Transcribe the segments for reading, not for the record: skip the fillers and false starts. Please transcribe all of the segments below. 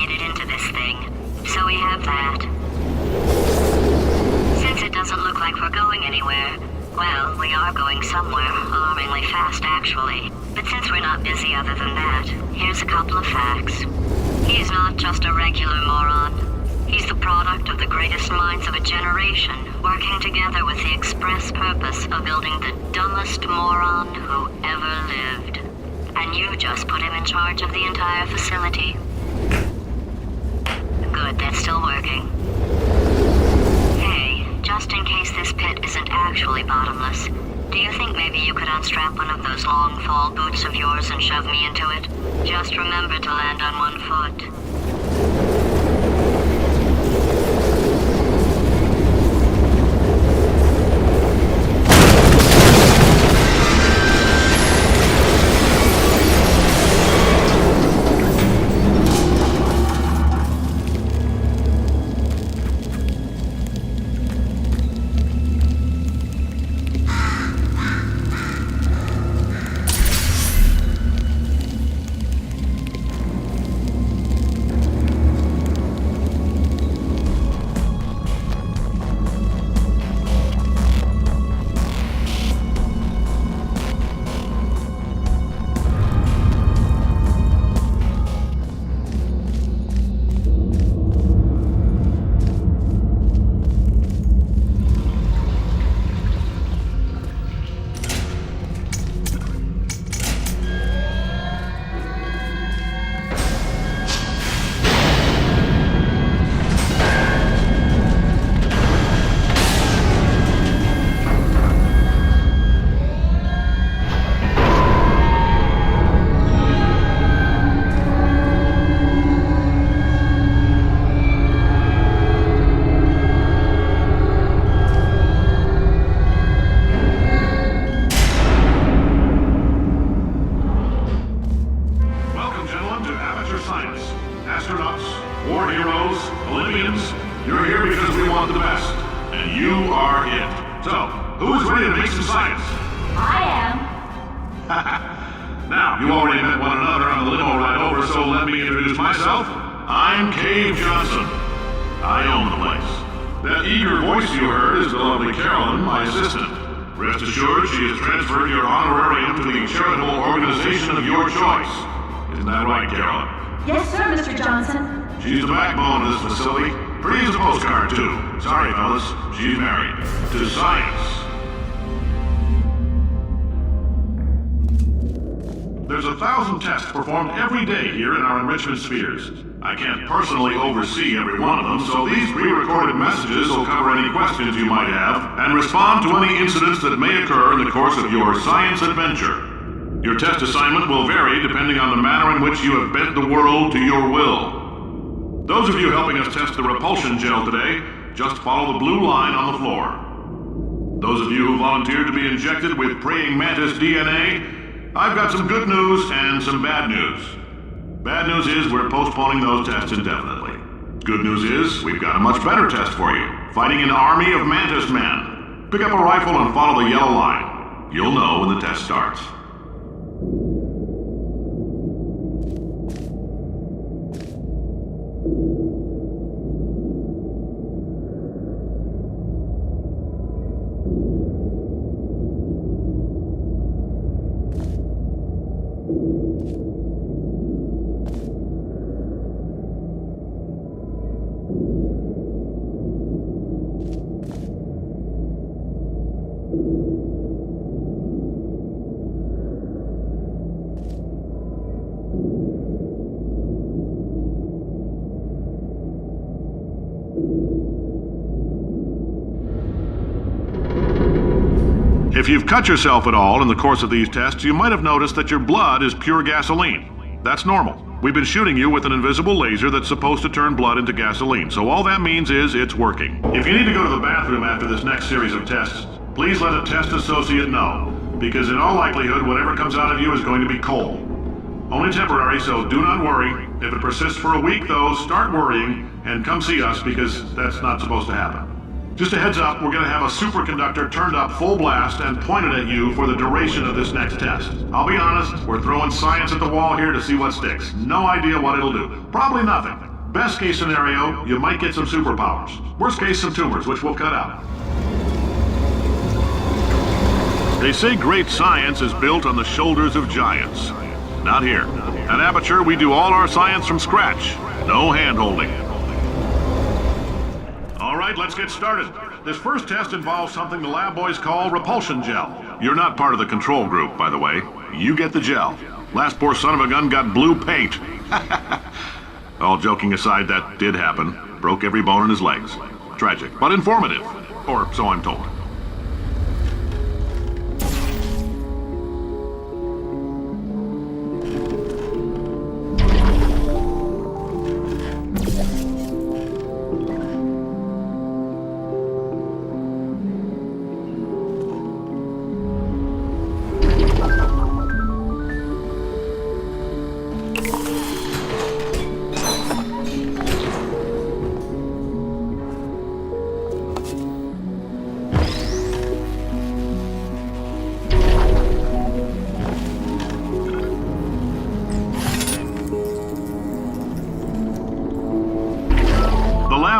made it into this thing. So we have that. Since it doesn't look like we're going anywhere, well, we are going somewhere, alarmingly fast actually. But since we're not busy other than that, here's a couple of facts. He's not just a regular moron. He's the product of the greatest minds of a generation, working together with the express purpose of building the dumbest moron who ever lived. And you just put him in charge of the entire facility. Good, that's still working. Hey, just in case this pit isn't actually bottomless, do you think maybe you could unstrap one of those long fall boots of yours and shove me into it? Just remember to land on one foot. Now, you already met one another on the limo ride over, so let me introduce myself. I'm Cave Johnson. I own the place. That eager voice you heard is the lovely Carolyn, my assistant. Rest assured, she has transferred your honorarium to the charitable organization of your choice. Isn't that right, Carolyn? Yes, sir, Mr. Johnson. She's the backbone of this facility. Pretty as a postcard, too. Sorry, fellas. She's married. To science. There's 1,000 tests performed every day here in our enrichment spheres. I can't personally oversee every one of them, so these pre-recorded messages will cover any questions you might have and respond to any incidents that may occur in the course of your science adventure. Your test assignment will vary depending on the manner in which you have bent the world to your will. Those of you helping us test the Repulsion Gel today, just follow the blue line on the floor. Those of you who volunteered to be injected with praying mantis DNA, I've got some good news and some bad news. Bad news is we're postponing those tests indefinitely. Good news is we've got a much better test for you. Fighting an army of mantis men. Pick up a rifle and follow the yellow line. You'll know when the test starts. If you've cut yourself at all in the course of these tests, you might have noticed that your blood is pure gasoline. That's normal. We've been shooting you with an invisible laser that's supposed to turn blood into gasoline, so all that means is it's working. If you need to go to the bathroom after this next series of tests, please let a test associate know, because in all likelihood, whatever comes out of you is going to be coal. Only temporary, so do not worry. If it persists for a week, though, start worrying and come see us, because that's not supposed to happen. Just a heads up, we're going to have a superconductor turned up full blast and pointed at you for the duration of this next test. I'll be honest, we're throwing science at the wall here to see what sticks. No idea what it'll do. Probably nothing. Best case scenario, you might get some superpowers. Worst case, some tumors, which we'll cut out. They say great science is built on the shoulders of giants. Not here. At Aperture, we do all our science from scratch. No hand-holding. All right, let's get started. This first test involves something the lab boys call Repulsion Gel. You're not part of the control group, by the way. You get the gel. Last poor son of a gun got blue paint. All joking aside, that did happen. Broke every bone in his legs. Tragic, but informative. Or so I'm told.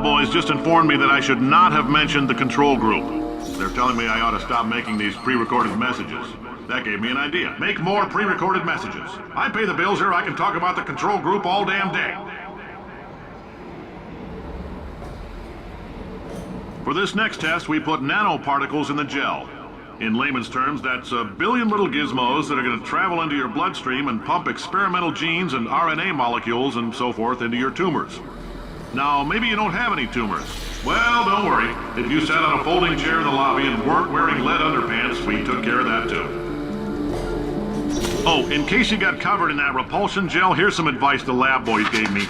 Boys just informed me that I should not have mentioned the control group. They're telling me I ought to stop making these pre-recorded messages. That gave me an idea. Make more pre-recorded messages. I pay the bills here, I can talk about the control group all damn day. For this next test, we put nanoparticles in the gel. In layman's terms, that's a billion little gizmos that are going to travel into your bloodstream and pump experimental genes and RNA molecules and so forth into your tumors. Now, maybe you don't have any tumors. Well, don't worry. If you sat on a folding chair in the lobby and weren't wearing lead underpants, we took care of that too. Oh, in case you got covered in that repulsion gel, here's some advice the lab boys gave me.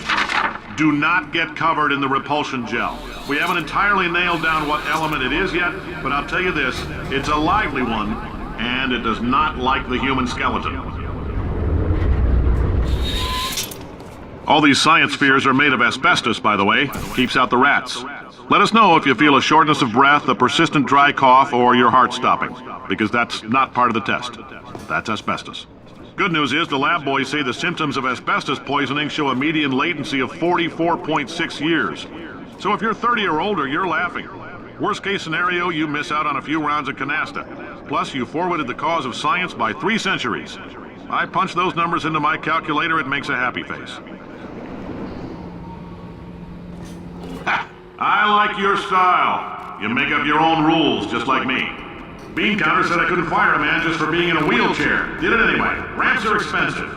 Do not get covered in the repulsion gel. We haven't entirely nailed down what element it is yet, but I'll tell you this, it's a lively one, and it does not like the human skeleton. All these science spheres are made of asbestos, by the way. Keeps out the rats. Let us know if you feel a shortness of breath, a persistent dry cough, or your heart stopping, because that's not part of the test. That's asbestos. Good news is the lab boys say the symptoms of asbestos poisoning show a median latency of 44.6 years. So if you're 30 or older, you're laughing. Worst case scenario, you miss out on a few rounds of canasta. Plus, you forwarded the cause of science by 3 centuries. I punch those numbers into my calculator, it makes a happy face. I like your style. You make up your own rules, just like me. Bean Counter said I couldn't fire a man just for being in a wheelchair. Did it anyway. Ramps are expensive.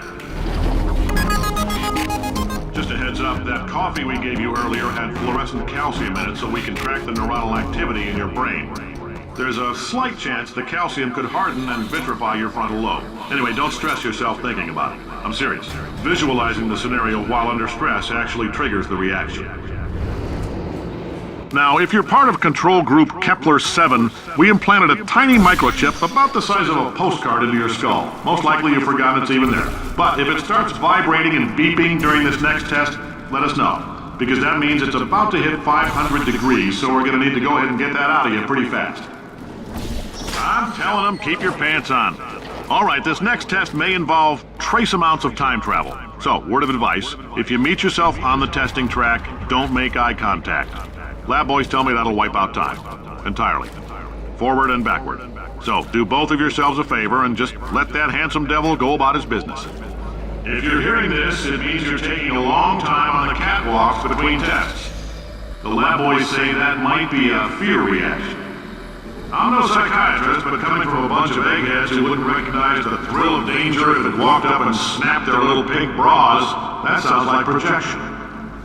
Just a heads up, that coffee we gave you earlier had fluorescent calcium in it so we can track the neuronal activity in your brain. There's a slight chance the calcium could harden and vitrify your frontal lobe. Anyway, don't stress yourself thinking about it. I'm serious. Visualizing the scenario while under stress actually triggers the reaction. Now, if you're part of control group Kepler-7, we implanted a tiny microchip about the size of a postcard into your skull. Most likely you've forgotten it's even there. But if it starts vibrating and beeping during this next test, let us know. Because that means it's about to hit 500 degrees, so we're going to need to go ahead and get that out of you pretty fast. I'm telling them, keep your pants on. All right, this next test may involve trace amounts of time travel. So, word of advice, if you meet yourself on the testing track, don't make eye contact. Lab boys tell me that'll wipe out time. Entirely. Forward and backward. So, do both of yourselves a favor and just let that handsome devil go about his business. If you're hearing this, it means you're taking a long time on the catwalks between tests. The lab boys say that might be a fear reaction. I'm no psychiatrist, but coming from a bunch of eggheads who wouldn't recognize the thrill of danger if it walked up and snapped their little pink bras, that sounds like projection.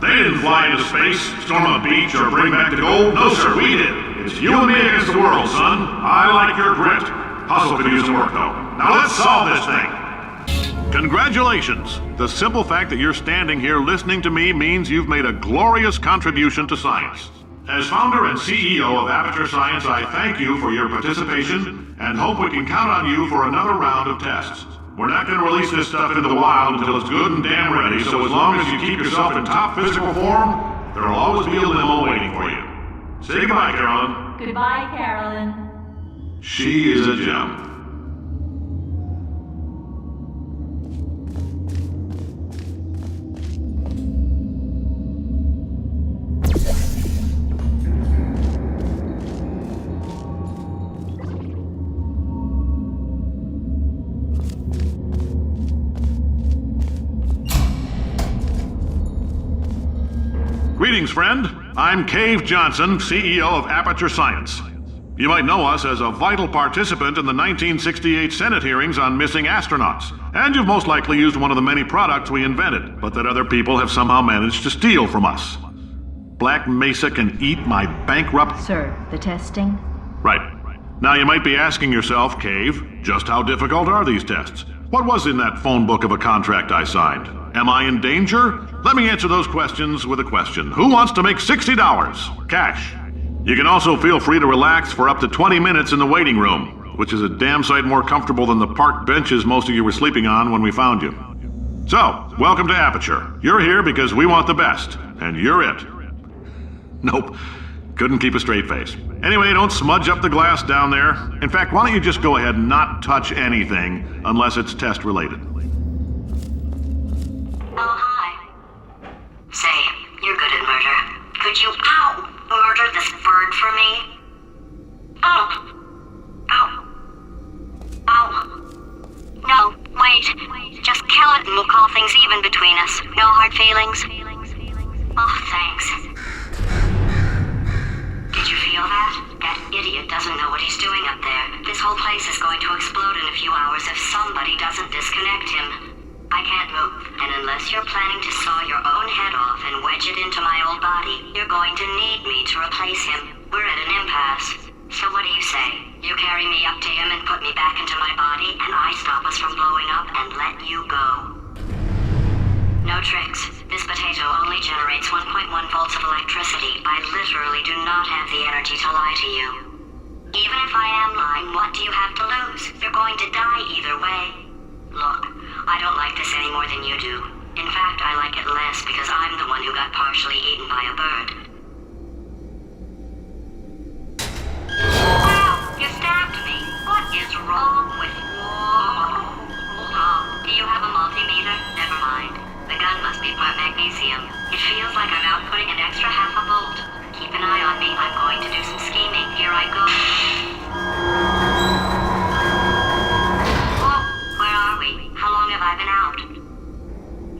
They didn't fly into space, storm a beach, or bring back the gold. No, sir, we did. It's you and me against the world, son. I like your grit. Hustle could use some work, though. Now let's solve this thing. Congratulations. The simple fact that you're standing here listening to me means you've made a glorious contribution to science. As founder and CEO of Aperture Science, I thank you for your participation and hope we can count on you for another round of tests. We're not going to release this stuff into the wild until it's good and damn ready, so as long as you keep yourself in top physical form, there'll always be a limo waiting for you. Say goodbye, Carolyn. Goodbye, Carolyn. She is a gem. Greetings, friend. I'm Cave Johnson, CEO of Aperture Science. You might know us as a vital participant in the 1968 Senate hearings on missing astronauts. And you've most likely used one of the many products we invented, but that other people have somehow managed to steal from us. Black Mesa can eat my bankrupt... Sir, the testing? Right. Now you might be asking yourself, Cave, just how difficult are these tests? What was in that phone book of a contract I signed? Am I in danger? Let me answer those questions with a question. Who wants to make $60? Cash. You can also feel free to relax for up to 20 minutes in the waiting room, which is a damn sight more comfortable than the park benches most of you were sleeping on when we found you. So, welcome to Aperture. You're here because we want the best, and you're it. Nope. Couldn't keep a straight face. Anyway, don't smudge up the glass down there. In fact, why don't you just go ahead and not touch anything unless it's test related. Oh, hi. Say, you're good at murder. Could you, murder this bird for me? Ow. No, wait. Just kill it and we'll call things even between us. No hard feelings. Oh, thanks. Did you feel that? That idiot doesn't know what he's doing up there. This whole place is going to explode in a few hours if somebody doesn't disconnect him. I can't move, and unless you're planning to saw your own head off and wedge it into my old body, you're going to need me to replace him. We're at an impasse. So what do you say? You carry me up to him and put me back into my body, and I stop us from blowing up and let you go. No tricks. This potato only generates 1.1 volts of electricity. I literally do not have the energy to lie to you. Even if I am lying, what do you have to lose? You're going to die either way. Look, I don't like this any more than you do. In fact, I like it less because I'm the one who got partially eaten by a bird. Wow, you stabbed me. What is wrong with you? Oh, do you have a multimeter? Never mind. The gun must be part magnesium. It feels like I'm outputting an extra half a volt. Keep an eye on me. I'm going to do some scheming. Here I go. Whoa, where are we? How long have I been out?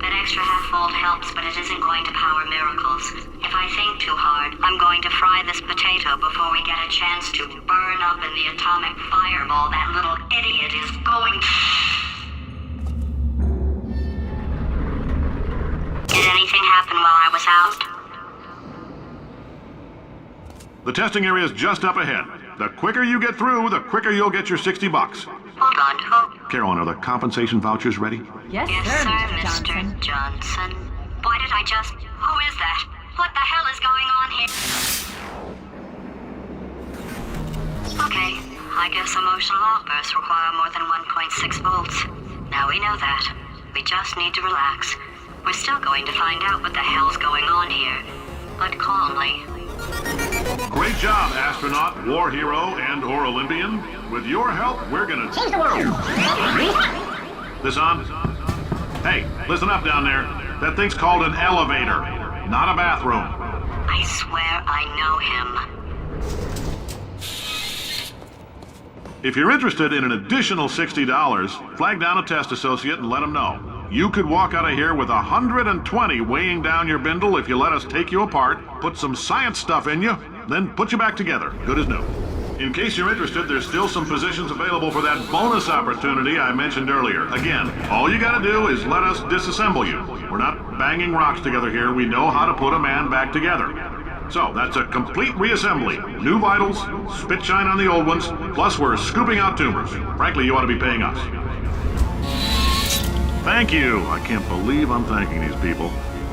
That extra half volt helps, but it isn't going to power miracles. If I think too hard, I'm going to fry this potato before we get a chance to burn up in the atomic fireball that little idiot is going to... Did anything happen while I was out? The testing area is just up ahead. The quicker you get through, the quicker you'll get your $60. Hold on, who? Carolyn, are the compensation vouchers ready? Yes, Yes, sir, sir, Mr. Mr. Johnson. Why did I just... Who is that? What the hell is going on here? Okay, I guess emotional outbursts require more than 1.6 volts. Now we know that. We just need to relax. We're still going to find out what the hell's going on here, but calmly. Great job, astronaut, war hero, and/or Olympian. With your help, we're gonna... Change the world. This on? Hey, listen up down there. That thing's called an elevator, not a bathroom. I swear I know him. If you're interested in an additional $60, flag down a test associate and let them know. You could walk out of here with 120 weighing down your bindle if you let us take you apart, put some science stuff in you, then put you back together, good as new. In case you're interested, there's still some positions available for that bonus opportunity I mentioned earlier. Again, all you gotta do is let us disassemble you. We're not banging rocks together here, we know how to put a man back together. So, that's a complete reassembly. New vitals, spit shine on the old ones, plus we're scooping out tumors. Frankly, you ought to be paying us. Thank you. I can't believe I'm thanking these people.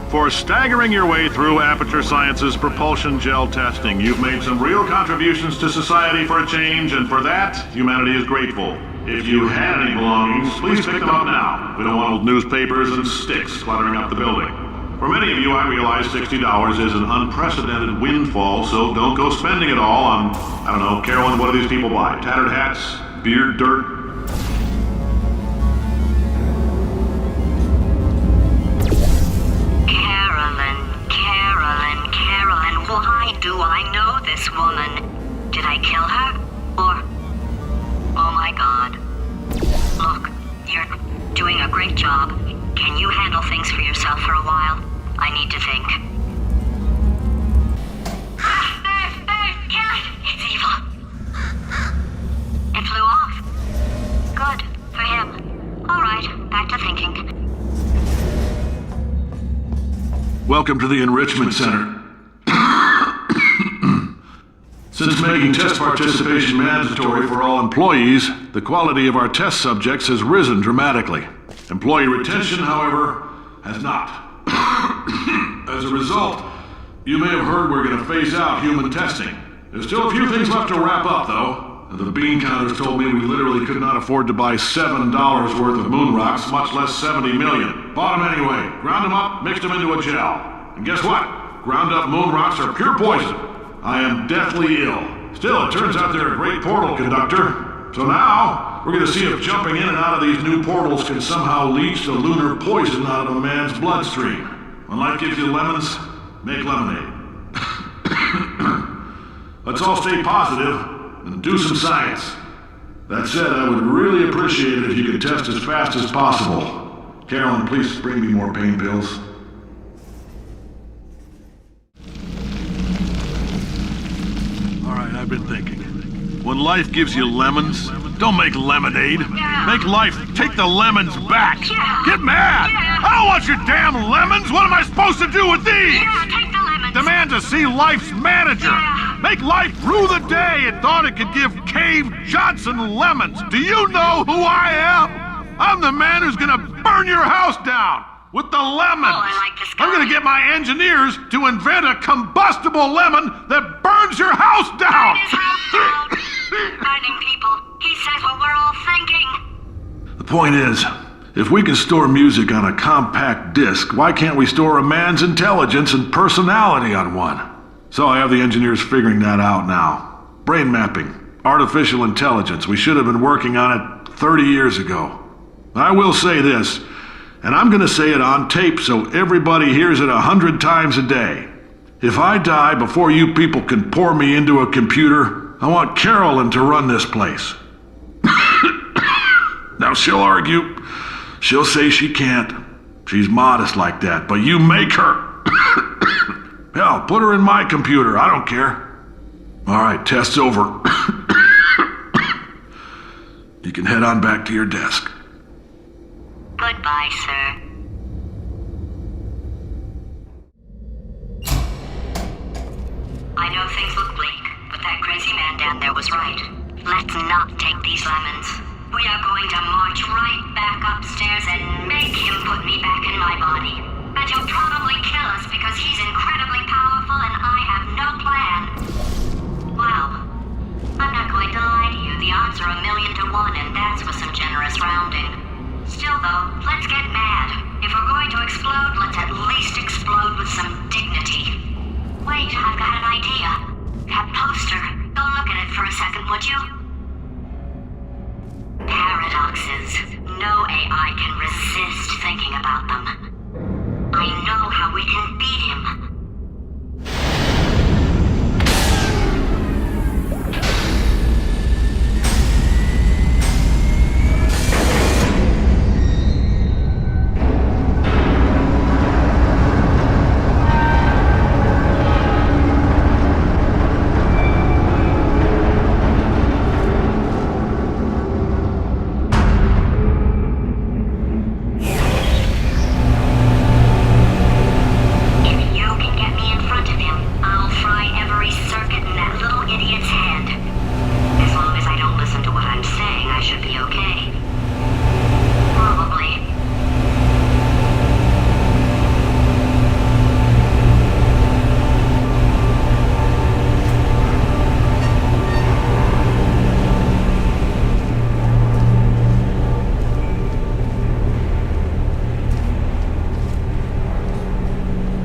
For staggering your way through Aperture Science's Repulsion Gel testing, you've made some real contributions to society for a change, and for that, humanity is grateful. If you had any belongings, please pick them up now. We don't want old newspapers and sticks cluttering up the building. For many of you, I realize $60 is an unprecedented windfall, so don't go spending it all on, I don't know, Carolyn, what do these people buy? Tattered hats? Beard dirt? Carolyn, why do I know this woman? Did I kill her? Or... Oh my God. Look, you're doing a great job. Can you handle things for yourself for a while? I need to think. Welcome to the Enrichment Center. Since making test participation mandatory for all employees, the quality of our test subjects has risen dramatically. Employee retention, however, has not. As a result, you may have heard we're going to phase out human testing. There's still a few things left to wrap up, though. The bean counters told me we literally could not afford to buy $7 worth of moon rocks, much less 70 million. Bought them anyway, ground them up, mixed them into a gel. And guess what? Ground up moon rocks are pure poison. I am deathly ill. Still, it turns out they're a great portal conductor. So now, we're going to see if jumping in and out of these new portals can somehow leach the lunar poison out of a man's bloodstream. When life gives you lemons, make lemonade. Let's all stay positive and do some science. That said, I would really appreciate it if you could test as fast as possible. Carolyn, please bring me more pain pills. I've been thinking. When life gives you lemons, don't make lemonade. Make life take the lemons back. Get mad! I don't want your damn lemons! What am I supposed to do with these? Take the lemons. Demand to see life's manager. Make life rue the day it thought it could give Cave Johnson lemons. Do you know who I am? I'm the man who's gonna burn your house down. With the lemons! Oh, I like this guy. I'm gonna get my engineers to invent a combustible lemon that burns your house down! Burn his house down. Burning people. He says what we're all thinking. The point is, if we can store music on a compact disc, why can't we store a man's intelligence and personality on one? So I have the engineers figuring that out now. Brain mapping, artificial intelligence. We should have been working on it 30 years ago. I will say this, and I'm gonna say it on tape so everybody hears it 100 times a day. If I die before you people can pour me into a computer, I want Carolyn to run this place. Now she'll argue. She'll say she can't. She's modest like that, but you make her. Hell, put her in my computer, I don't care. All right, test's over. You can head on back to your desk. Goodbye, sir. I know things look bleak, but that crazy man down there was right. Let's not take these lemons. We are going to march right back upstairs and make him put me back in my body. And he'll probably kill us because he's incredibly powerful and I have no plan. Well, I'm not going to lie to you. The odds are 1,000,000 to 1, and that's with some generous rounding. Still though, let's get mad. If we're going to explode, let's at least explode with some dignity. Wait, I've got an idea. That poster. Go look at it for a second, would you? Paradoxes. No AI can resist thinking about them. I know how we can beat him.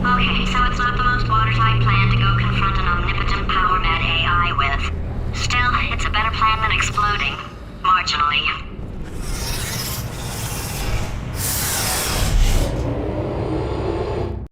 Okay, so it's not the most watertight plan to go confront an omnipotent power-mad AI with. Still, it's a better plan than exploding. Marginally.